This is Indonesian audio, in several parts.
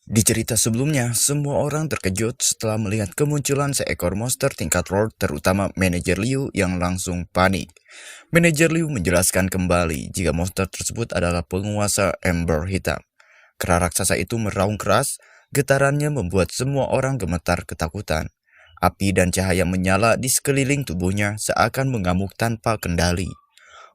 Di cerita sebelumnya, semua orang terkejut setelah melihat kemunculan seekor monster tingkat Lord, terutama manajer Liu yang langsung panik. Manajer Liu menjelaskan kembali jika monster tersebut adalah penguasa Ember Hitam. Kera raksasa itu meraung keras, getarannya membuat semua orang gemetar ketakutan. Api dan cahaya menyala di sekeliling tubuhnya seakan mengamuk tanpa kendali.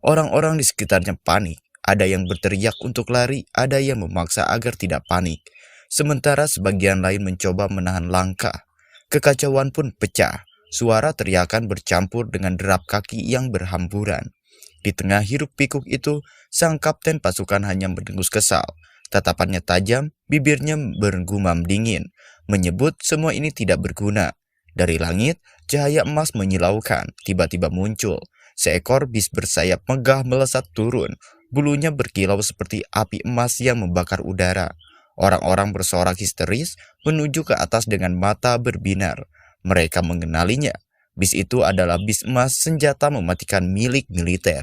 Orang-orang di sekitarnya panik. Ada yang berteriak untuk lari, ada yang memaksa agar tidak panik. Sementara sebagian lain mencoba menahan langkah. Kekacauan pun pecah. Suara teriakan bercampur dengan derap kaki yang berhamburan. Di tengah hiruk pikuk itu, sang kapten pasukan hanya mendengus kesal. Tatapannya tajam, bibirnya bergumam dingin, menyebut semua ini tidak berguna. Dari langit, cahaya emas menyilaukan, tiba-tiba muncul. Seekor bis bersayap megah melesat turun, bulunya berkilau seperti api emas yang membakar udara. Orang-orang bersorak histeris menuju ke atas dengan mata berbinar. Mereka mengenalinya. Bis itu adalah bis emas senjata mematikan milik militer.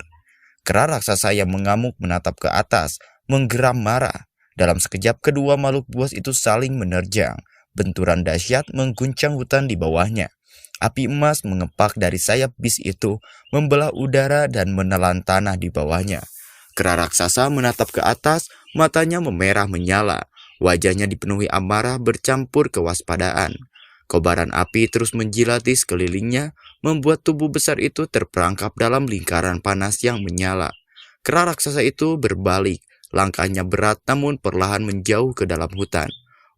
Kera raksasa yang mengamuk menatap ke atas, menggeram marah. Dalam sekejap kedua makhluk buas itu saling menerjang. Benturan dahsyat mengguncang hutan di bawahnya. Api emas mengepak dari sayap bis itu, membelah udara dan menelan tanah di bawahnya. Kera raksasa menatap ke atas, matanya memerah menyala. Wajahnya dipenuhi amarah bercampur kewaspadaan. Kobaran api terus menjilati sekelilingnya, membuat tubuh besar itu terperangkap dalam lingkaran panas yang menyala. Kera raksasa itu berbalik, langkahnya berat namun perlahan menjauh ke dalam hutan.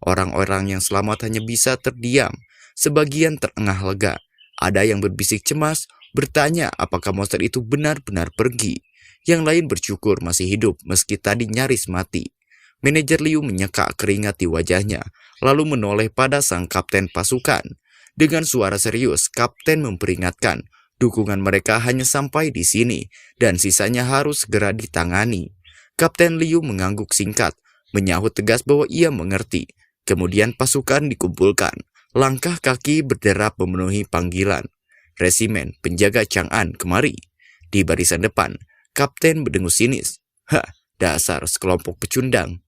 Orang-orang yang selamat hanya bisa terdiam, sebagian terengah lega. Ada yang berbisik cemas, bertanya apakah monster itu benar-benar pergi. Yang lain bersyukur masih hidup meski tadi nyaris mati. Manajer Liu menyeka keringat di wajahnya, lalu menoleh pada sang kapten pasukan. Dengan suara serius, kapten memperingatkan, dukungan mereka hanya sampai di sini, dan sisanya harus segera ditangani. Kapten Liu mengangguk singkat, menyahut tegas bahwa ia mengerti. Kemudian pasukan dikumpulkan, langkah kaki berderap memenuhi panggilan. Resimen penjaga Chang'an kemari. Di barisan depan, kapten berdengus sinis. Hah, dasar sekelompok pecundang.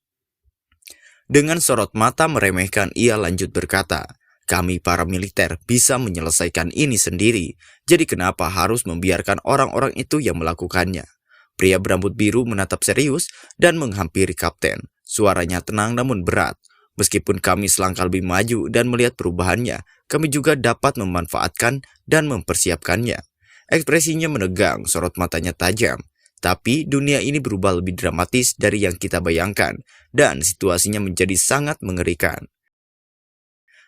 Dengan sorot mata meremehkan, ia lanjut berkata, kami para militer bisa menyelesaikan ini sendiri, jadi kenapa harus membiarkan orang-orang itu yang melakukannya? Pria berambut biru menatap serius dan menghampiri kapten. Suaranya tenang namun berat. Meskipun kami selangkah lebih maju dan melihat perubahannya, kami juga dapat memanfaatkan dan mempersiapkannya. Ekspresinya menegang, sorot matanya tajam. Tapi dunia ini berubah lebih dramatis dari yang kita bayangkan, dan situasinya menjadi sangat mengerikan.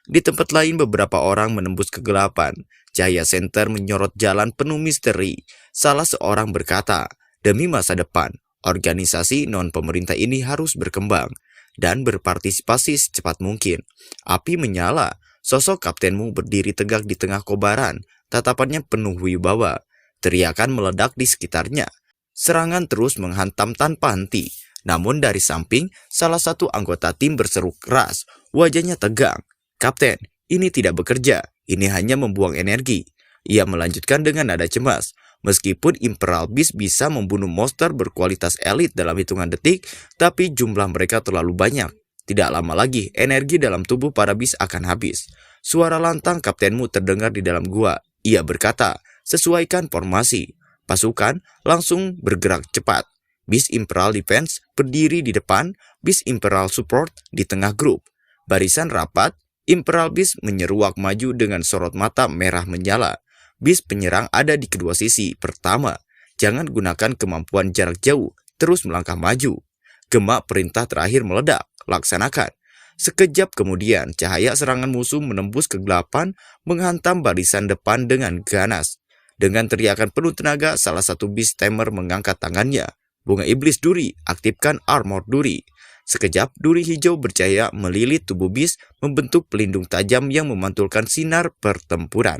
Di tempat lain beberapa orang menembus kegelapan. Cahaya senter menyorot jalan penuh misteri. Salah seorang berkata, demi masa depan, organisasi non-pemerintah ini harus berkembang dan berpartisipasi secepat mungkin. Api menyala, sosok kaptenmu berdiri tegak di tengah kobaran, tatapannya penuh wibawa. Teriakan meledak di sekitarnya. Serangan terus menghantam tanpa henti. Namun dari samping, salah satu anggota tim berseru keras, wajahnya tegang. Kapten, ini tidak bekerja, ini hanya membuang energi. Ia melanjutkan dengan nada cemas. Meskipun Imperial Beast bisa membunuh monster berkualitas elit dalam hitungan detik, tapi jumlah mereka terlalu banyak. Tidak lama lagi, energi dalam tubuh para Beast akan habis. Suara lantang kaptenmu terdengar di dalam gua. Ia berkata, sesuaikan formasi. Pasukan langsung bergerak cepat. Bis Imperial Defense berdiri di depan, bis Imperial Support di tengah grup. Barisan rapat, Imperial Bis menyeruak maju dengan sorot mata merah menyala. Bis penyerang ada di kedua sisi. Pertama, jangan gunakan kemampuan jarak jauh, terus melangkah maju. Gemak perintah terakhir meledak, laksanakan. Sekejap kemudian, cahaya serangan musuh menembus kegelapan, menghantam barisan depan dengan ganas. Dengan teriakan penuh tenaga, salah satu bis tamer mengangkat tangannya. Bunga iblis duri, aktifkan armor duri. Sekejap, duri hijau bercahaya melilit tubuh bis, membentuk pelindung tajam yang memantulkan sinar pertempuran.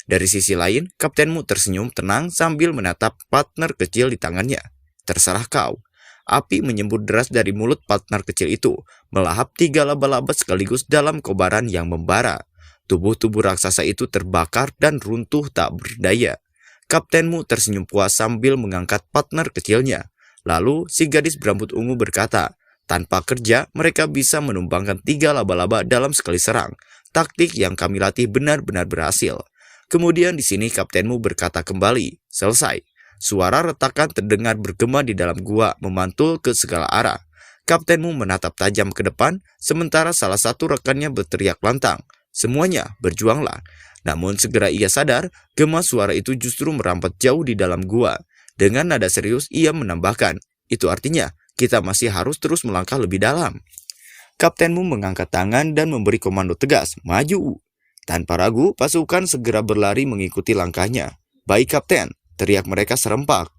Dari sisi lain, kaptenmu tersenyum tenang sambil menatap partner kecil di tangannya. Terserah kau. Api menyembur deras dari mulut partner kecil itu, melahap 3 laba-laba sekaligus dalam kobaran yang membara. Tubuh-tubuh raksasa itu terbakar dan runtuh tak berdaya. Kaptenmu tersenyum puas sambil mengangkat partner kecilnya. Lalu si gadis berambut ungu berkata, Tanpa kerja, mereka bisa menumbangkan 3 laba-laba dalam sekali serang. Taktik yang kami latih benar-benar berhasil. Kemudian di sini kaptenmu berkata kembali, selesai. Suara retakan terdengar bergema di dalam gua, memantul ke segala arah. Kaptenmu menatap tajam ke depan, sementara salah satu rekannya berteriak lantang, semuanya berjuanglah. Namun segera ia sadar, gema suara itu justru merambat jauh di dalam gua. Dengan nada serius, ia menambahkan, itu artinya kita masih harus terus melangkah lebih dalam. Kaptenmu mengangkat tangan dan memberi komando tegas, maju. Tanpa ragu, pasukan segera berlari mengikuti langkahnya. Baik kapten, teriak mereka serempak.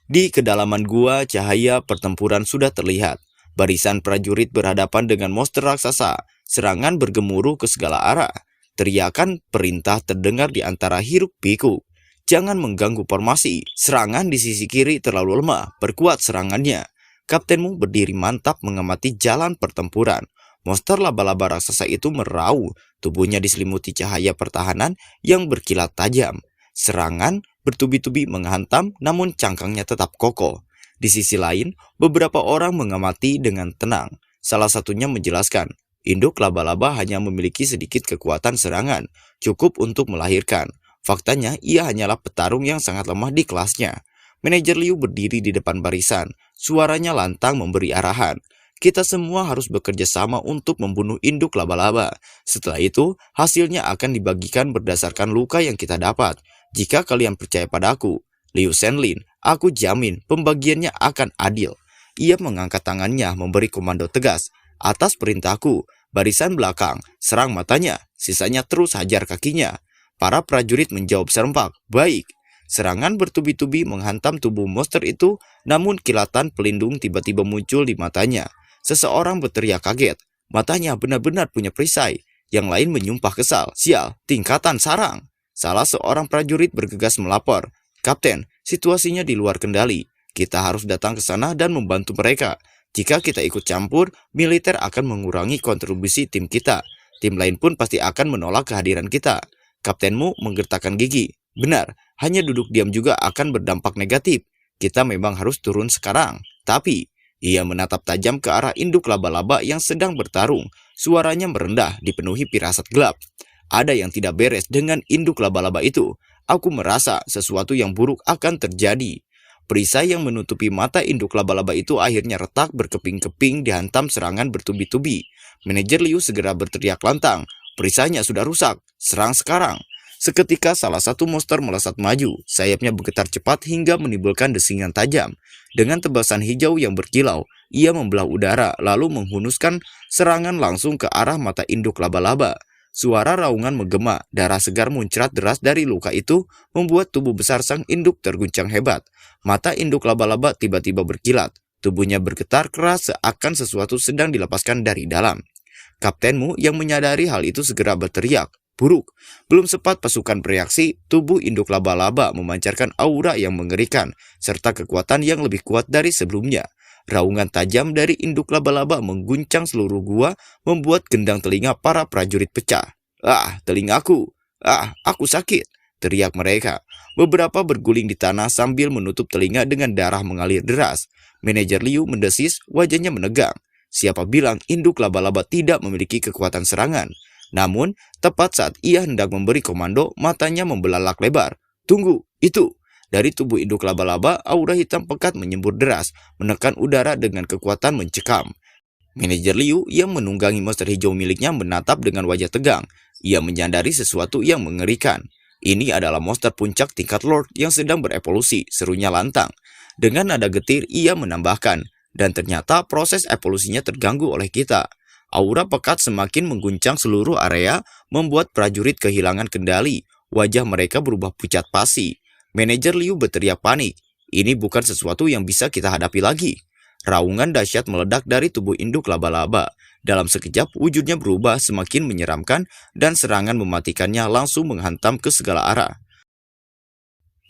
Di kedalaman gua, cahaya pertempuran sudah terlihat. Barisan prajurit berhadapan dengan monster raksasa. Serangan bergemuruh ke segala arah. Teriakan perintah terdengar di antara hiruk pikuk. Jangan mengganggu formasi. Serangan di sisi kiri terlalu lemah. Perkuat serangannya. Kaptenmu berdiri mantap mengamati jalan pertempuran. Monster laba-laba raksasa itu meraung. Tubuhnya diselimuti cahaya pertahanan yang berkilat tajam. Serangan bertubi-tubi menghantam, namun cangkangnya tetap kokoh. Di sisi lain, beberapa orang mengamati dengan tenang. Salah satunya menjelaskan, induk laba-laba hanya memiliki sedikit kekuatan serangan, cukup untuk melahirkan. Faktanya, ia hanyalah petarung yang sangat lemah di kelasnya. Manajer Liu berdiri di depan barisan. Suaranya lantang memberi arahan. Kita semua harus bekerja sama untuk membunuh induk laba-laba. Setelah itu, hasilnya akan dibagikan berdasarkan luka yang kita dapat. Jika kalian percaya padaku, Liu Shenlin, aku jamin pembagiannya akan adil. Ia mengangkat tangannya memberi komando tegas. Atas perintahku, barisan belakang, serang matanya, sisanya terus hajar kakinya. Para prajurit menjawab serempak, baik. Serangan bertubi-tubi menghantam tubuh monster itu, namun kilatan pelindung tiba-tiba muncul di matanya. Seseorang berteriak kaget, matanya benar-benar punya perisai. Yang lain menyumpah kesal, sial, tingkatan sarang. Salah seorang prajurit bergegas melapor, Kapten, situasinya di luar kendali. Kita harus datang ke sana dan membantu mereka. Jika kita ikut campur, militer akan mengurangi kontribusi tim kita. Tim lain pun pasti akan menolak kehadiran kita. Kaptenmu menggertakkan gigi. Benar, hanya duduk diam juga akan berdampak negatif. Kita memang harus turun sekarang. Tapi, ia menatap tajam ke arah induk laba-laba yang sedang bertarung. Suaranya merendah, dipenuhi firasat gelap. Ada yang tidak beres dengan induk laba-laba itu. Aku merasa sesuatu yang buruk akan terjadi. Perisai yang menutupi mata induk laba-laba itu akhirnya retak berkeping-keping dihantam serangan bertubi-tubi. Manajer Liu segera berteriak lantang. Perisainya sudah rusak, serang sekarang. Seketika salah satu monster melesat maju, sayapnya bergetar cepat hingga menimbulkan desingan tajam. Dengan tebasan hijau yang berkilau, ia membelah udara lalu menghunuskan serangan langsung ke arah mata induk laba-laba. Suara raungan menggema, darah segar muncrat deras dari luka itu membuat tubuh besar sang induk terguncang hebat. Mata induk laba-laba tiba-tiba berkilat, tubuhnya bergetar keras seakan sesuatu sedang dilepaskan dari dalam. Kaptenmu yang menyadari hal itu segera berteriak, buruk. Belum sempat pasukan bereaksi, tubuh induk laba-laba memancarkan aura yang mengerikan, serta kekuatan yang lebih kuat dari sebelumnya. Raungan tajam dari induk laba-laba mengguncang seluruh gua, membuat gendang telinga para prajurit pecah. Ah, telingaku! Ah, aku sakit! Teriak mereka. Beberapa berguling di tanah sambil menutup telinga dengan darah mengalir deras. Manajer Liu mendesis, wajahnya menegang. Siapa bilang induk laba-laba tidak memiliki kekuatan serangan? Namun, tepat saat ia hendak memberi komando, matanya membelalak lebar. Tunggu, itu! Dari tubuh induk laba-laba, aura hitam pekat menyembur deras, menekan udara dengan kekuatan mencekam. Manajer Liu yang menunggangi monster hijau miliknya menatap dengan wajah tegang. Ia menyadari sesuatu yang mengerikan. Ini adalah monster puncak tingkat Lord yang sedang berevolusi, serunya lantang. Dengan nada getir, ia menambahkan, dan ternyata proses evolusinya terganggu oleh kita. Aura pekat semakin mengguncang seluruh area, membuat prajurit kehilangan kendali. Wajah mereka berubah pucat pasi. Manajer Liu berteriak panik. Ini bukan sesuatu yang bisa kita hadapi lagi. Raungan dahsyat meledak dari tubuh induk laba-laba. Dalam sekejap, wujudnya berubah semakin menyeramkan dan serangan mematikannya langsung menghantam ke segala arah.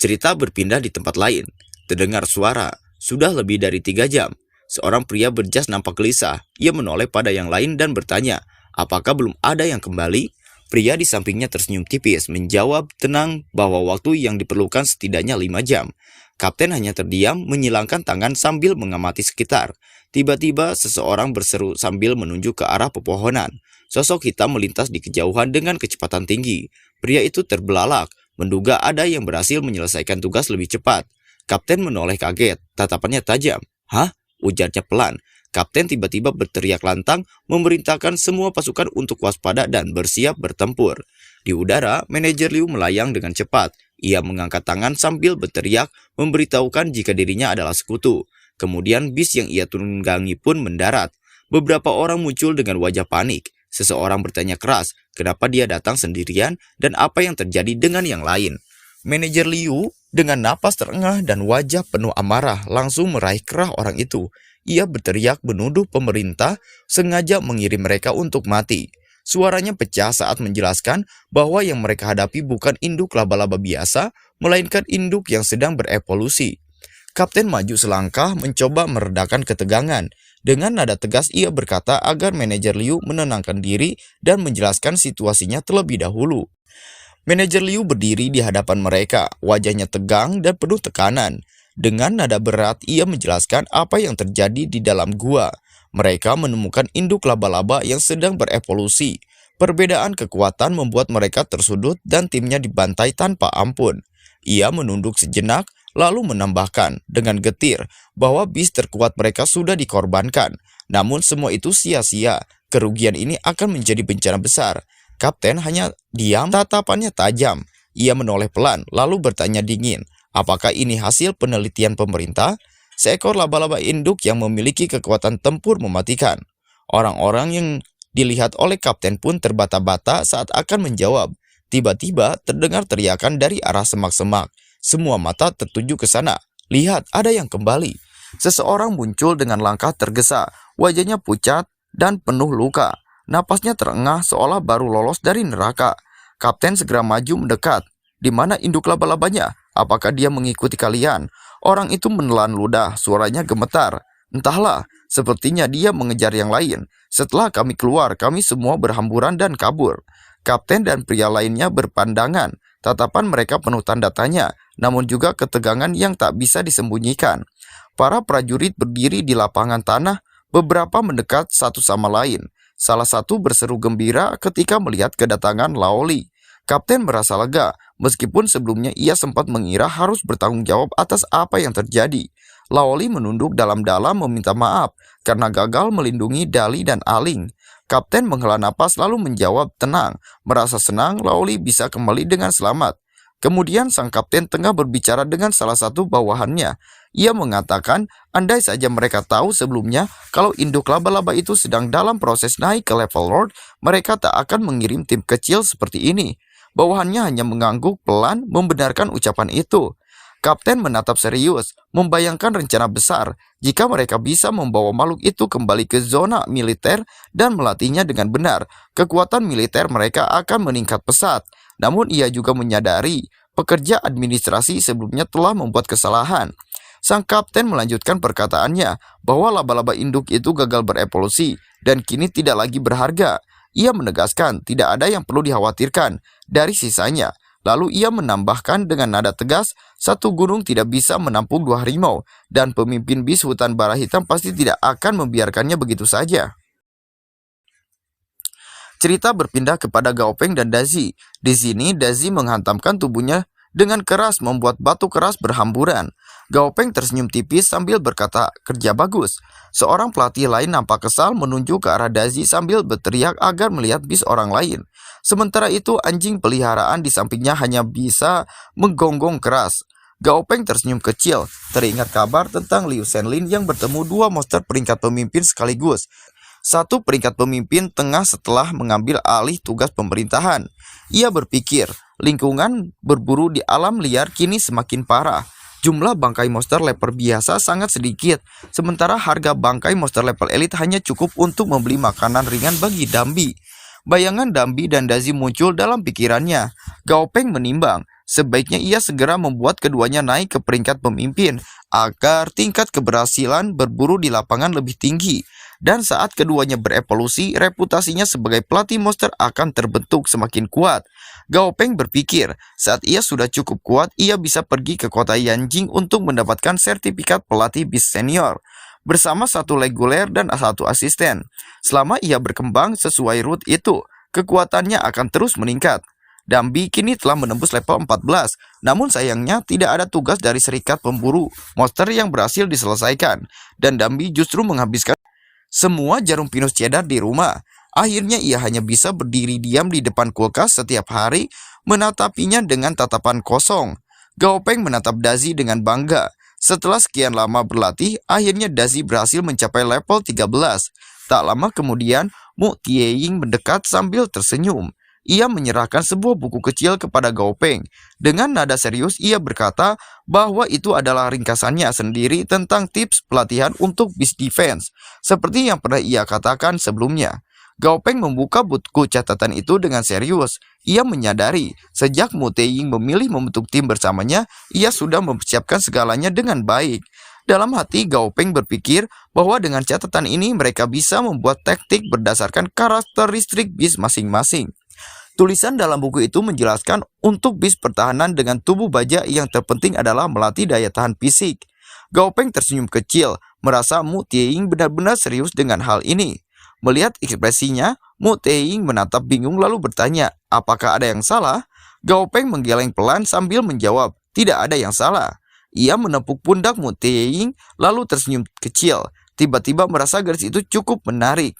Cerita berpindah di tempat lain. Terdengar suara. Sudah lebih dari 3 jam. Seorang pria berjas nampak gelisah. Ia menoleh pada yang lain dan bertanya, apakah belum ada yang kembali? Pria di sampingnya tersenyum tipis, menjawab tenang bahwa waktu yang diperlukan setidaknya 5 jam. Kapten hanya terdiam, menyilangkan tangan sambil mengamati sekitar. Tiba-tiba seseorang berseru sambil menunjuk ke arah pepohonan. Sosok hitam melintas di kejauhan dengan kecepatan tinggi. Pria itu terbelalak, menduga ada yang berhasil menyelesaikan tugas lebih cepat. Kapten menoleh kaget, tatapannya tajam. "Hah?" ujarnya pelan. Kapten tiba-tiba berteriak lantang, memerintahkan semua pasukan untuk waspada dan bersiap bertempur. Di udara, manajer Liu melayang dengan cepat. Ia mengangkat tangan sambil berteriak, memberitahukan jika dirinya adalah sekutu. Kemudian bis yang ia tunggangi pun mendarat. Beberapa orang muncul dengan wajah panik. Seseorang bertanya keras, kenapa dia datang sendirian dan apa yang terjadi dengan yang lain. Manajer Liu dengan napas terengah dan wajah penuh amarah langsung meraih kerah orang itu. Ia berteriak menuduh pemerintah sengaja mengirim mereka untuk mati. Suaranya pecah saat menjelaskan bahwa yang mereka hadapi bukan induk laba-laba biasa, melainkan induk yang sedang berevolusi. Kapten maju selangkah mencoba meredakan ketegangan. Dengan nada tegas ia berkata agar manajer Liu menenangkan diri dan menjelaskan situasinya terlebih dahulu. Manajer Liu berdiri di hadapan mereka, wajahnya tegang dan penuh tekanan. Dengan nada berat, ia menjelaskan apa yang terjadi di dalam gua. Mereka menemukan induk laba-laba yang sedang berevolusi. Perbedaan kekuatan membuat mereka tersudut dan timnya dibantai tanpa ampun. Ia menunduk sejenak, lalu menambahkan dengan getir bahwa bis terkuat mereka sudah dikorbankan. Namun semua itu sia-sia. Kerugian ini akan menjadi bencana besar. Kapten hanya diam, tatapannya tajam. Ia menoleh pelan, lalu bertanya dingin, apakah ini hasil penelitian pemerintah? Seekor laba-laba induk yang memiliki kekuatan tempur mematikan. Orang-orang yang dilihat oleh kapten pun terbata-bata saat akan menjawab. Tiba-tiba terdengar teriakan dari arah semak-semak. Semua mata tertuju ke sana. Lihat, ada yang kembali. Seseorang muncul dengan langkah tergesa, wajahnya pucat dan penuh luka. Napasnya terengah seolah baru lolos dari neraka. Kapten segera maju mendekat. Di mana induk laba-labanya? Apakah dia mengikuti kalian? Orang itu menelan ludah, suaranya gemetar. Entahlah, sepertinya dia mengejar yang lain. Setelah kami keluar, kami semua berhamburan dan kabur. Kapten dan pria lainnya berpandangan. Tatapan mereka penuh tanda tanya, namun juga ketegangan yang tak bisa disembunyikan. Para prajurit berdiri di lapangan tanah, beberapa mendekat satu sama lain. Salah satu berseru gembira ketika melihat kedatangan Laoli. Kapten merasa lega, meskipun sebelumnya ia sempat mengira harus bertanggung jawab atas apa yang terjadi. Laoli menunduk dalam-dalam meminta maaf karena gagal melindungi Dali dan Aling. Kapten menghela napas lalu menjawab tenang, merasa senang Laoli bisa kembali dengan selamat. Kemudian sang kapten tengah berbicara dengan salah satu bawahannya. Ia mengatakan, andai saja mereka tahu sebelumnya kalau induk laba-laba itu sedang dalam proses naik ke level Lord, mereka tak akan mengirim tim kecil seperti ini. Bawahannya hanya mengangguk pelan membenarkan ucapan itu. Kapten menatap serius, membayangkan rencana besar jika mereka bisa membawa makhluk itu kembali ke zona militer dan melatihnya dengan benar. Kekuatan militer mereka akan meningkat pesat. Namun ia juga menyadari pekerja administrasi sebelumnya telah membuat kesalahan. Sang kapten melanjutkan perkataannya bahwa laba-laba induk itu gagal berevolusi dan kini tidak lagi berharga. Ia menegaskan tidak ada yang perlu dikhawatirkan dari sisanya. Lalu ia menambahkan dengan nada tegas, satu gunung tidak bisa menampung dua harimau, dan pemimpin bis hutan bara hitam pasti tidak akan membiarkannya begitu saja. Cerita berpindah kepada Gaopeng dan Dazi. Di sini, Dazi menghantamkan tubuhnya dengan keras membuat batu keras berhamburan. Gaopeng tersenyum tipis sambil berkata, kerja bagus. Seorang pelatih lain nampak kesal menunjuk ke arah Dazi sambil berteriak agar melihat bis orang lain. Sementara itu anjing peliharaan di sampingnya hanya bisa menggonggong keras. Gaopeng tersenyum kecil, teringat kabar tentang Liu Shenlin yang bertemu dua monster peringkat pemimpin sekaligus. Satu peringkat pemimpin tengah setelah mengambil alih tugas pemerintahan. Ia berpikir, lingkungan berburu di alam liar kini semakin parah. Jumlah bangkai monster level biasa sangat sedikit, sementara harga bangkai monster level elit hanya cukup untuk membeli makanan ringan bagi Dambi. Bayangan Dambi dan Dazi muncul dalam pikirannya. Gaopeng menimbang, sebaiknya ia segera membuat keduanya naik ke peringkat pemimpin agar tingkat keberhasilan berburu di lapangan lebih tinggi. Dan saat keduanya berevolusi, reputasinya sebagai pelatih monster akan terbentuk semakin kuat. Gaopeng berpikir, saat ia sudah cukup kuat, ia bisa pergi ke kota Yanjing untuk mendapatkan sertifikat pelatih bis senior. bersama satu reguler dan satu asisten. Selama ia berkembang sesuai route itu, kekuatannya akan terus meningkat. Dambi kini telah menembus level 14, namun sayangnya tidak ada tugas dari serikat pemburu monster yang berhasil diselesaikan, dan Dambi justru menghabiskan semua jarum pinus cheddar di rumah. Akhirnya ia hanya bisa berdiri diam di depan kulkas setiap hari, menatapinya dengan tatapan kosong. Gaopeng menatap Dazi dengan bangga. Setelah sekian lama berlatih, akhirnya Dazi berhasil mencapai level 13. Tak lama kemudian, Mu Tieying mendekat sambil tersenyum. Ia menyerahkan sebuah buku kecil kepada Gaopeng. Dengan nada serius, ia berkata bahwa itu adalah ringkasannya sendiri tentang tips pelatihan untuk Beast Defense, seperti yang pernah ia katakan sebelumnya. Gaopeng membuka buku catatan itu dengan serius. Ia menyadari, sejak Mu Tieying memilih membentuk tim bersamanya, ia sudah mempersiapkan segalanya dengan baik. Dalam hati, Gaopeng berpikir bahwa dengan catatan ini mereka bisa membuat taktik berdasarkan karakteristik Beast masing-masing. Tulisan dalam buku itu menjelaskan untuk Beast pertahanan dengan tubuh baja yang terpenting adalah melatih daya tahan fisik. Gaopeng tersenyum kecil, merasa Mu Tieying benar-benar serius dengan hal ini. Melihat ekspresinya, Mu Tieying menatap bingung lalu bertanya, apakah ada yang salah? Gaopeng menggeleng pelan sambil menjawab, tidak ada yang salah. Ia menepuk pundak Mu Tieying lalu tersenyum kecil. Tiba-tiba merasa garis itu cukup menarik.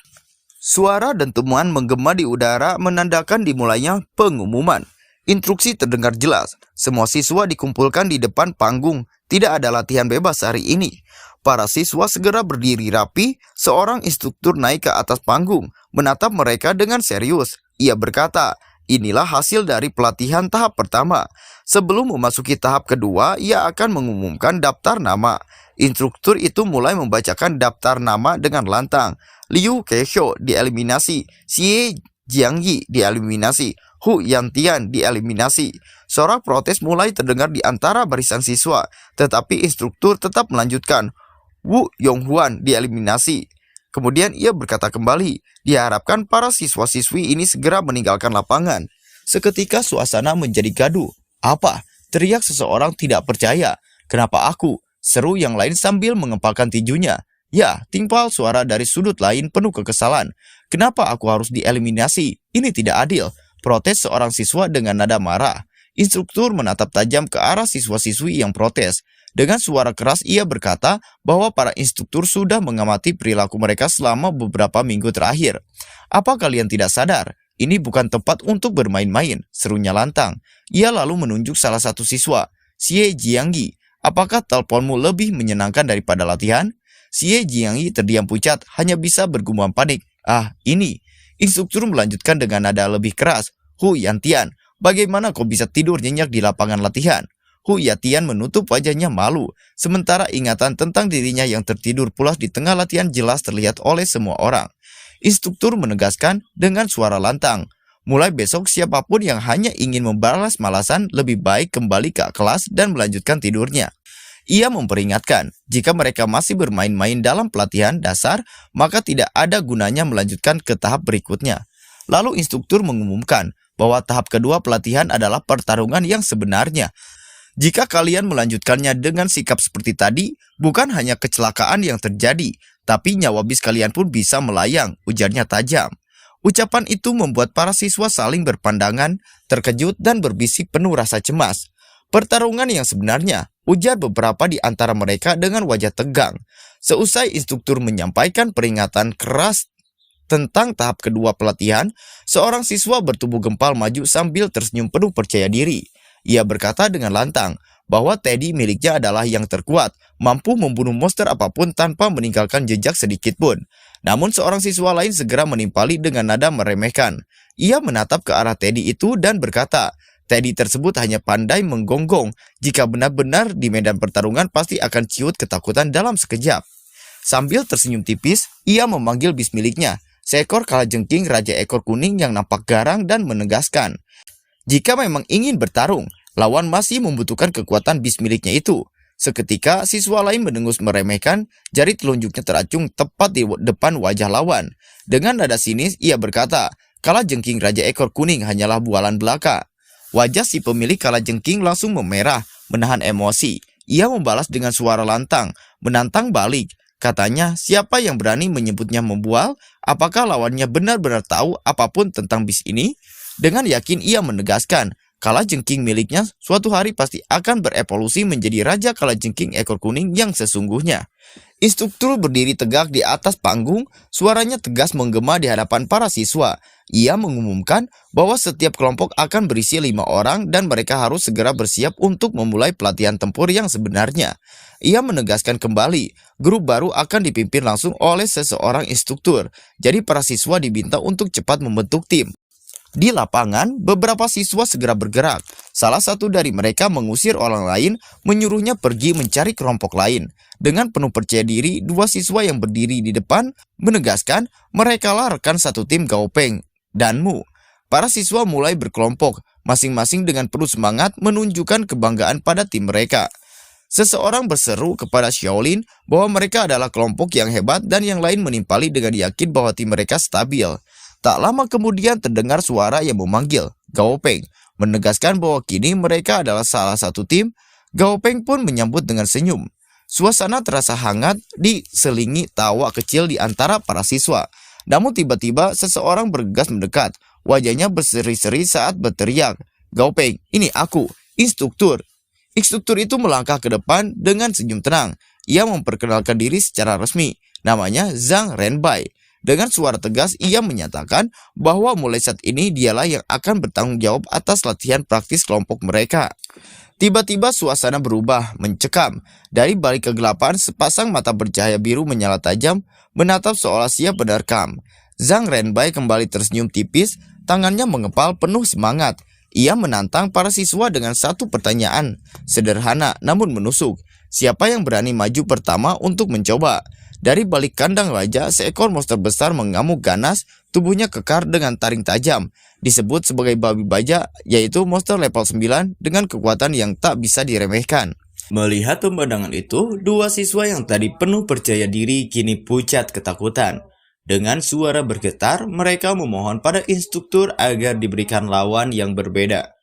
Suara dentuman menggema di udara menandakan dimulainya pengumuman. Instruksi terdengar jelas. Semua siswa dikumpulkan di depan panggung. Tidak ada latihan bebas hari ini. Para siswa segera berdiri rapi. Seorang instruktur naik ke atas panggung, menatap mereka dengan serius. Ia berkata, inilah hasil dari pelatihan tahap pertama. Sebelum memasuki tahap kedua, ia akan mengumumkan daftar nama. Instruktur itu mulai membacakan daftar nama dengan lantang. Liu Keqiu dieliminasi, Xie Jiangyi dieliminasi, Hu Yantian dieliminasi. Sorak protes mulai terdengar di antara barisan siswa, tetapi instruktur tetap melanjutkan. Wu Yonghuan dieliminasi. Kemudian ia berkata kembali, diharapkan para siswa-siswi ini segera meninggalkan lapangan. Seketika suasana menjadi gaduh. Apa? Teriak seseorang tidak percaya. Kenapa aku? Seru yang lain sambil mengepalkan tinjunya. Ya, timpal suara dari sudut lain penuh kekesalan. Kenapa aku harus dieliminasi? Ini tidak adil. Protes seorang siswa dengan nada marah. Instruktur menatap tajam ke arah siswa-siswi yang protes. Dengan suara keras ia berkata bahwa para instruktur sudah mengamati perilaku mereka selama beberapa minggu terakhir. Apa kalian tidak sadar? Ini bukan tempat untuk bermain-main, serunya lantang. Ia lalu menunjuk salah satu siswa. Xie Jiangyi, apakah teleponmu lebih menyenangkan daripada latihan? Xie Jiangyi terdiam pucat, hanya bisa bergumam panik. Ah, ini. Instruktur melanjutkan dengan nada lebih keras. Hu Yantian, bagaimana kau bisa tidur nyenyak di lapangan latihan? Hu Yantian menutup wajahnya malu, sementara ingatan tentang dirinya yang tertidur pulas di tengah latihan jelas terlihat oleh semua orang. Instruktur menegaskan dengan suara lantang. Mulai besok siapapun yang hanya ingin membalas malasan lebih baik kembali ke kelas dan melanjutkan tidurnya. Ia memperingatkan, jika mereka masih bermain-main dalam pelatihan dasar, maka tidak ada gunanya melanjutkan ke tahap berikutnya. Lalu instruktur mengumumkan bahwa tahap kedua pelatihan adalah pertarungan yang sebenarnya. Jika kalian melanjutkannya dengan sikap seperti tadi, bukan hanya kecelakaan yang terjadi, tapi nyawa bis kalian pun bisa melayang, ujarnya tajam. Ucapan itu membuat para siswa saling berpandangan, terkejut dan berbisik penuh rasa cemas. Pertarungan yang sebenarnya, ujar beberapa di antara mereka dengan wajah tegang. Seusai instruktur menyampaikan peringatan keras tentang tahap kedua pelatihan, seorang siswa bertubuh gempal maju sambil tersenyum penuh percaya diri. Ia berkata dengan lantang bahwa Teddy miliknya adalah yang terkuat, mampu membunuh monster apapun tanpa meninggalkan jejak sedikit pun. Namun seorang siswa lain segera menimpali dengan nada meremehkan. Ia menatap ke arah Teddy itu dan berkata, Teddy tersebut hanya pandai menggonggong. Jika benar-benar di medan pertarungan pasti akan ciut ketakutan dalam sekejap. Sambil tersenyum tipis, ia memanggil bis miliknya, seekor kalajengking raja ekor kuning yang nampak garang dan menegaskan. Jika memang ingin bertarung, lawan masih membutuhkan kekuatan bis miliknya itu. Seketika, siswa lain mendengus meremehkan, jari telunjuknya teracung tepat di depan wajah lawan. Dengan nada sinis, ia berkata, kalajengking raja ekor kuning hanyalah bualan belaka. Wajah si pemilik kalajengking langsung memerah, menahan emosi. Ia membalas dengan suara lantang, menantang balik. Katanya, siapa yang berani menyebutnya membual? Apakah lawannya benar-benar tahu apapun tentang bis ini? Dengan yakin ia menegaskan, kalajengking miliknya suatu hari pasti akan berevolusi menjadi raja kalajengking ekor kuning yang sesungguhnya. Instruktur berdiri tegak di atas panggung, suaranya tegas menggema di hadapan para siswa. Ia mengumumkan bahwa setiap kelompok akan berisi 5 orang dan mereka harus segera bersiap untuk memulai pelatihan tempur yang sebenarnya. Ia menegaskan kembali, grup baru akan dipimpin langsung oleh seseorang instruktur, jadi para siswa diminta untuk cepat membentuk tim. Di lapangan, beberapa siswa segera bergerak. Salah satu dari mereka mengusir orang lain, menyuruhnya pergi mencari kelompok lain. Dengan penuh percaya diri, 2 siswa yang berdiri di depan menegaskan merekalah rekan satu tim Gaopeng dan Mu. Para siswa mulai berkelompok, masing-masing dengan penuh semangat menunjukkan kebanggaan pada tim mereka. Seseorang berseru kepada Shaolin bahwa mereka adalah kelompok yang hebat dan yang lain menimpali dengan yakin bahwa tim mereka stabil. Tak lama kemudian terdengar suara yang memanggil Gaopeng, menegaskan bahwa kini mereka adalah salah satu tim. Gaopeng pun menyambut dengan senyum. Suasana terasa hangat diselingi tawa kecil di antara para siswa. Namun tiba-tiba seseorang bergegas mendekat. Wajahnya berseri-seri saat berteriak, "Gaopeng, ini aku, instruktur." Instruktur itu melangkah ke depan dengan senyum tenang. Ia memperkenalkan diri secara resmi. Namanya Zhang Renbai. Dengan suara tegas, ia menyatakan bahwa mulai saat ini dialah yang akan bertanggung jawab atas latihan praktis kelompok mereka. Tiba-tiba suasana berubah, mencekam. Dari balik kegelapan, sepasang mata bercahaya biru menyala tajam, menatap seolah siap menerkam. Zhang Renbai kembali tersenyum tipis, tangannya mengepal penuh semangat. Ia menantang para siswa dengan satu pertanyaan, sederhana namun menusuk. Siapa yang berani maju pertama untuk mencoba? Dari balik kandang raja, seekor monster besar mengamuk ganas, tubuhnya kekar dengan taring tajam. Disebut sebagai babi baja, yaitu monster level 9 dengan kekuatan yang tak bisa diremehkan. Melihat pemandangan itu, 2 siswa yang tadi penuh percaya diri kini pucat ketakutan. Dengan suara bergetar, mereka memohon pada instruktur agar diberikan lawan yang berbeda.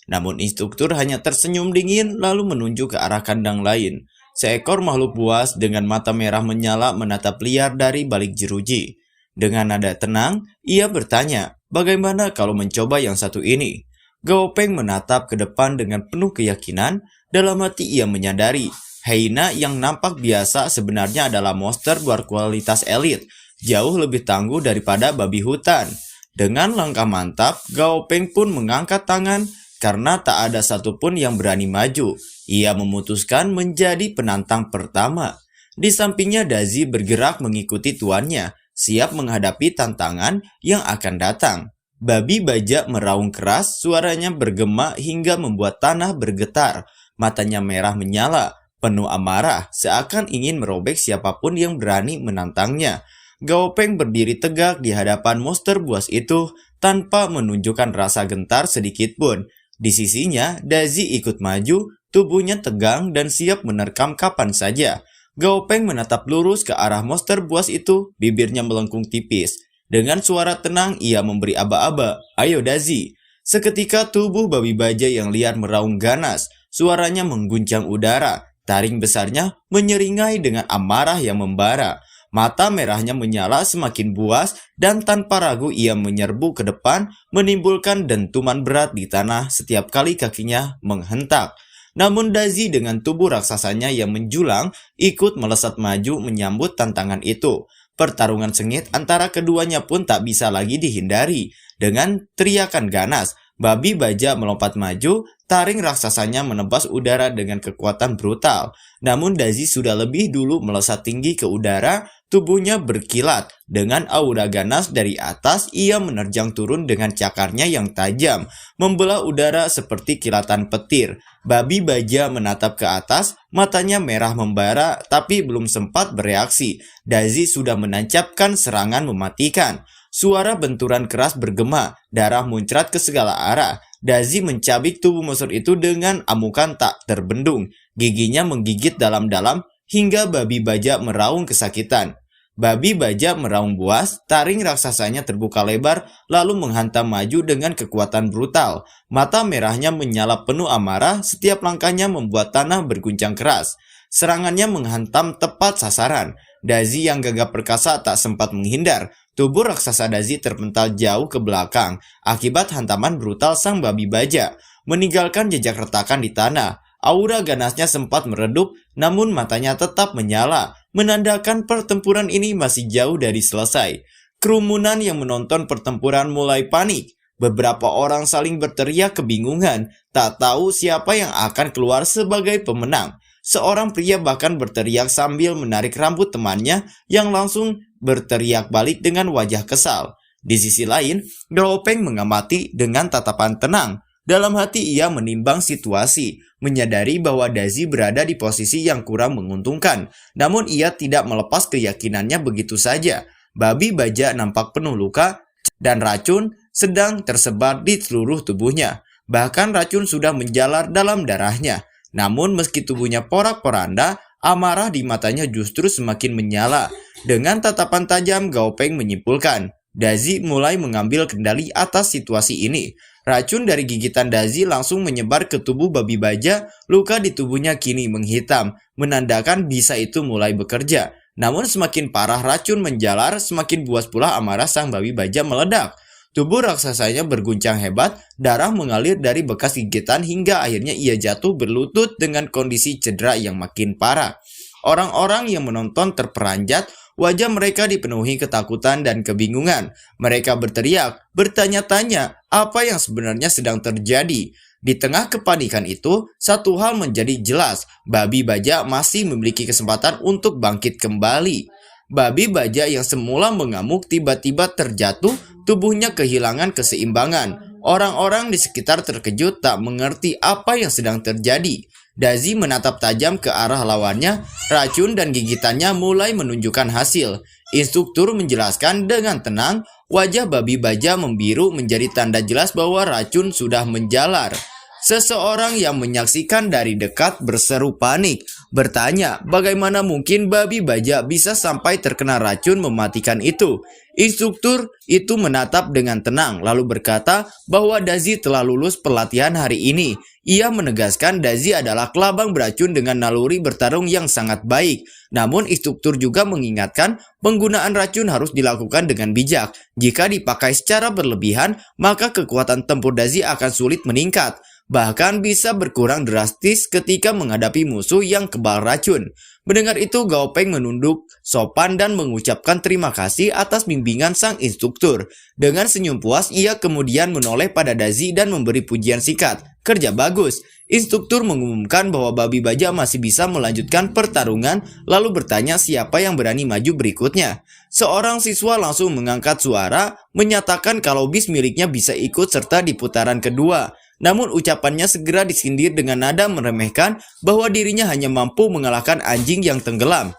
Namun instruktur hanya tersenyum dingin lalu menunjuk ke arah kandang lain. Seekor makhluk buas dengan mata merah menyala menatap liar dari balik jeruji. Dengan nada tenang, ia bertanya, bagaimana kalau mencoba yang satu ini? Gaopeng menatap ke depan dengan penuh keyakinan. Dalam hati ia menyadari, hyena yang nampak biasa sebenarnya adalah monster berkualitas elit, jauh lebih tangguh daripada babi hutan. Dengan langkah mantap, Gaopeng pun mengangkat tangan karena tak ada satupun yang berani maju. Ia memutuskan menjadi penantang pertama. Di sampingnya Dazi bergerak mengikuti tuannya, siap menghadapi tantangan yang akan datang. Babi baja meraung keras, suaranya bergema hingga membuat tanah bergetar. Matanya merah menyala, penuh amarah, seakan ingin merobek siapapun yang berani menantangnya. Gaopeng berdiri tegak di hadapan monster buas itu tanpa menunjukkan rasa gentar sedikit pun. Di sisinya, Dazi ikut maju, tubuhnya tegang dan siap menerkam kapan saja. Gaopeng menatap lurus ke arah monster buas itu, bibirnya melengkung tipis. Dengan suara tenang, ia memberi aba-aba, "Ayo Dazi." Seketika tubuh babi baja yang liar meraung ganas, suaranya mengguncang udara. Taring besarnya menyeringai dengan amarah yang membara. Mata merahnya menyala semakin buas dan tanpa ragu ia menyerbu ke depan, menimbulkan dentuman berat di tanah setiap kali kakinya menghentak. Namun Dazi dengan tubuh raksasanya yang menjulang ikut melesat maju menyambut tantangan itu. Pertarungan sengit antara keduanya pun tak bisa lagi dihindari. Dengan teriakan ganas, babi baja melompat maju, taring raksasanya menebas udara dengan kekuatan brutal. Namun Dazi sudah lebih dulu melesat tinggi ke udara, tubuhnya berkilat. Dengan aura ganas dari atas, ia menerjang turun dengan cakarnya yang tajam, membelah udara seperti kilatan petir. Babi baja menatap ke atas, matanya merah membara, tapi belum sempat bereaksi. Dazi sudah menancapkan serangan mematikan. Suara benturan keras bergema, darah muncrat ke segala arah. Dazi mencabik tubuh monster itu dengan amukan tak terbendung. Giginya menggigit dalam-dalam hingga babi baja meraung kesakitan. Babi baja meraung buas, taring raksasanya terbuka lebar lalu menghantam maju dengan kekuatan brutal. Mata merahnya menyala penuh amarah, setiap langkahnya membuat tanah berguncang keras. Serangannya menghantam tepat sasaran. Dazi yang gagap perkasa tak sempat menghindar. Tubuh raksasa Dazi terpental jauh ke belakang akibat hantaman brutal sang babi baja, meninggalkan jejak retakan di tanah. Aura ganasnya sempat meredup, namun matanya tetap menyala, menandakan pertempuran ini masih jauh dari selesai. Kerumunan yang menonton pertempuran mulai panik. Beberapa orang saling berteriak kebingungan, tak tahu siapa yang akan keluar sebagai pemenang. Seorang pria bahkan berteriak sambil menarik rambut temannya yang langsung berteriak balik dengan wajah kesal. Di sisi lain, Gao Peng mengamati dengan tatapan tenang. Dalam hati ia menimbang situasi, menyadari bahwa Dazi berada di posisi yang kurang menguntungkan. Namun ia tidak melepas keyakinannya begitu saja. Babi baja nampak penuh luka dan racun sedang tersebar di seluruh tubuhnya. Bahkan racun sudah menjalar dalam darahnya. Namun meski tubuhnya porak-poranda, amarah di matanya justru semakin menyala. Dengan tatapan tajam, Gao Peng menyimpulkan, Dazi mulai mengambil kendali atas situasi ini. Racun dari gigitan Dazi langsung menyebar ke tubuh babi baja, luka di tubuhnya kini menghitam, menandakan bisa itu mulai bekerja. Namun semakin parah racun menjalar, semakin buas pula amarah sang babi baja meledak. Tubuh raksasanya berguncang hebat, darah mengalir dari bekas gigitan hingga akhirnya ia jatuh berlutut dengan kondisi cedera yang makin parah. Orang-orang yang menonton terperanjat, wajah mereka dipenuhi ketakutan dan kebingungan. Mereka berteriak, bertanya-tanya apa yang sebenarnya sedang terjadi. Di tengah kepanikan itu, satu hal menjadi jelas, babi baja masih memiliki kesempatan untuk bangkit kembali. Babi baja yang semula mengamuk tiba-tiba terjatuh, tubuhnya kehilangan keseimbangan. Orang-orang di sekitar terkejut tak mengerti apa yang sedang terjadi. Dazi menatap tajam ke arah lawannya, racun dan gigitannya mulai menunjukkan hasil. Instruktur menjelaskan dengan tenang, wajah babi baja membiru menjadi tanda jelas bahwa racun sudah menjalar. Seseorang yang menyaksikan dari dekat berseru panik, bertanya bagaimana mungkin babi baja bisa sampai terkena racun mematikan itu. Instruktur itu menatap dengan tenang lalu berkata bahwa Dazi telah lulus pelatihan hari ini. Ia menegaskan Dazi adalah kelabang beracun dengan naluri bertarung yang sangat baik. Namun instruktur juga mengingatkan penggunaan racun harus dilakukan dengan bijak. Jika dipakai secara berlebihan, maka kekuatan tempur Dazi akan sulit meningkat. Bahkan bisa berkurang drastis ketika menghadapi musuh yang kebal racun. Mendengar itu, Gao Peng menunduk sopan dan mengucapkan terima kasih atas bimbingan sang instruktur. Dengan senyum puas, ia kemudian menoleh pada Dazi dan memberi pujian singkat. Kerja bagus. Instruktur mengumumkan bahwa babi baja masih bisa melanjutkan pertarungan, lalu bertanya siapa yang berani maju berikutnya. Seorang siswa langsung mengangkat suara, menyatakan kalau bis miliknya bisa ikut serta di putaran kedua. Namun ucapannya segera disindir dengan nada meremehkan bahwa dirinya hanya mampu mengalahkan anjing yang tenggelam.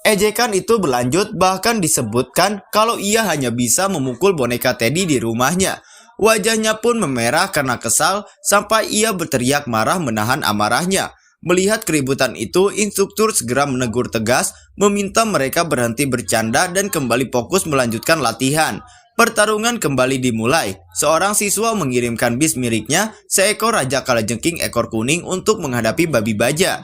Ejekan itu berlanjut, bahkan disebutkan kalau ia hanya bisa memukul boneka Teddy di rumahnya. Wajahnya pun memerah karena kesal sampai ia berteriak marah menahan amarahnya. Melihat keributan itu, instruktur segera menegur tegas, meminta mereka berhenti bercanda dan kembali fokus melanjutkan latihan. Pertarungan kembali dimulai. Seorang siswa mengirimkan bis miliknya, seekor raja kalajengking ekor kuning untuk menghadapi babi baja.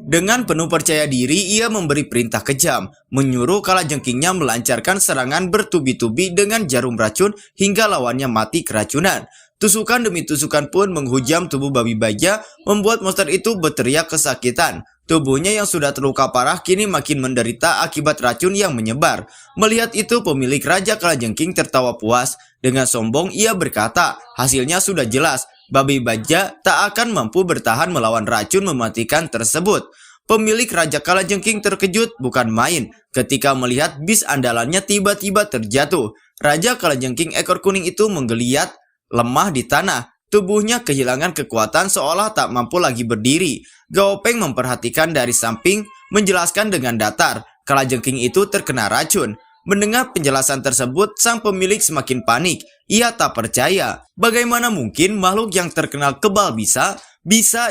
Dengan penuh percaya diri, ia memberi perintah kejam, menyuruh kalajengkingnya melancarkan serangan bertubi-tubi dengan jarum racun hingga lawannya mati keracunan. Tusukan demi tusukan pun menghujam tubuh babi baja, membuat monster itu berteriak kesakitan. Tubuhnya yang sudah terluka parah kini makin menderita akibat racun yang menyebar. Melihat itu, pemilik Raja Kalajengking tertawa puas. Dengan sombong ia berkata, hasilnya sudah jelas, babi baja tak akan mampu bertahan melawan racun mematikan tersebut. Pemilik Raja Kalajengking terkejut bukan main ketika melihat bis andalannya tiba-tiba terjatuh. Raja Kalajengking ekor kuning itu menggeliat lemah di tanah. Tubuhnya kehilangan kekuatan seolah tak mampu lagi berdiri. Gao Peng memperhatikan dari samping, menjelaskan dengan datar, kalajengking itu terkena racun. Mendengar penjelasan tersebut, sang pemilik semakin panik. Ia tak percaya, bagaimana mungkin makhluk yang terkenal kebal bisa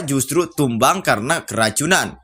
justru tumbang karena keracunan.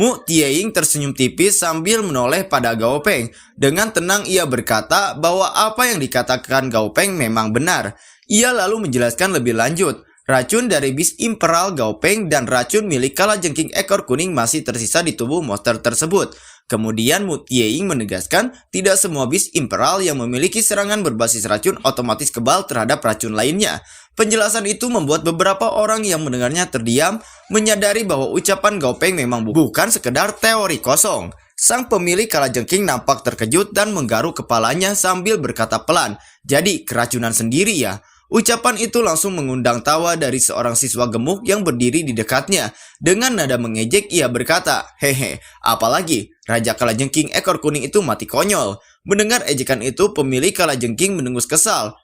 Mu Tieying tersenyum tipis sambil menoleh pada Gao Peng. Dengan tenang ia berkata bahwa apa yang dikatakan Gao Peng memang benar. Ia lalu menjelaskan lebih lanjut, racun dari bis Imperial Gao Peng dan racun milik kalajengking ekor kuning masih tersisa di tubuh monster tersebut. Kemudian Mu Tieying menegaskan tidak semua bis imperial yang memiliki serangan berbasis racun otomatis kebal terhadap racun lainnya. Penjelasan itu membuat beberapa orang yang mendengarnya terdiam, menyadari bahwa ucapan Gao Peng memang bukan sekedar teori kosong. Sang pemilik kalajengking nampak terkejut dan menggaruk kepalanya sambil berkata pelan, "Jadi keracunan sendiri ya?" Ucapan itu langsung mengundang tawa dari seorang siswa gemuk yang berdiri di dekatnya. Dengan nada mengejek ia berkata, "Hehe, apalagi Raja Kalajengking ekor kuning itu mati konyol." Mendengar ejekan itu, pemilik Kalajengking mendengus kesal.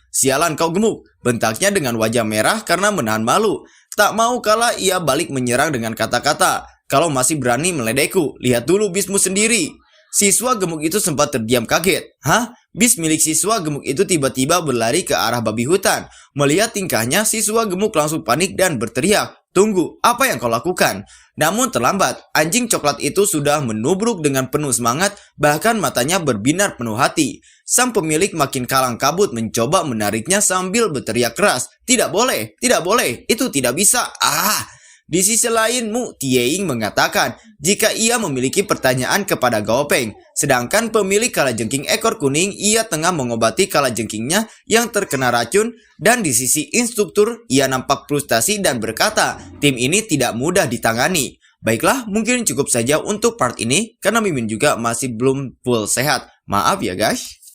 Sialan kau gemuk," bentaknya dengan wajah merah karena menahan malu. Tak mau kalah ia balik menyerang dengan kata-kata, "Kalau masih berani meledekku, lihat dulu bismu sendiri." Siswa gemuk itu sempat terdiam kaget. "Hah?" Bis milik siswa gemuk itu tiba-tiba berlari ke arah babi hutan. Melihat tingkahnya, siswa gemuk langsung panik dan berteriak, "Tunggu, apa yang kau lakukan?" Namun terlambat, anjing coklat itu sudah menubruk dengan penuh semangat, bahkan matanya berbinar penuh hati. Sang pemilik makin kalang kabut mencoba menariknya sambil berteriak keras, "Tidak boleh, tidak boleh, itu tidak bisa." Di sisi lain, Mu Tieying mengatakan jika ia memiliki pertanyaan kepada Gao Peng, sedangkan pemilik kalajengking ekor kuning ia tengah mengobati kalajengkingnya yang terkena racun, dan di sisi instruktur ia nampak frustasi dan berkata, tim ini tidak mudah ditangani. Baiklah, mungkin cukup saja untuk part ini karena Mimin juga masih belum full sehat. Maaf ya guys.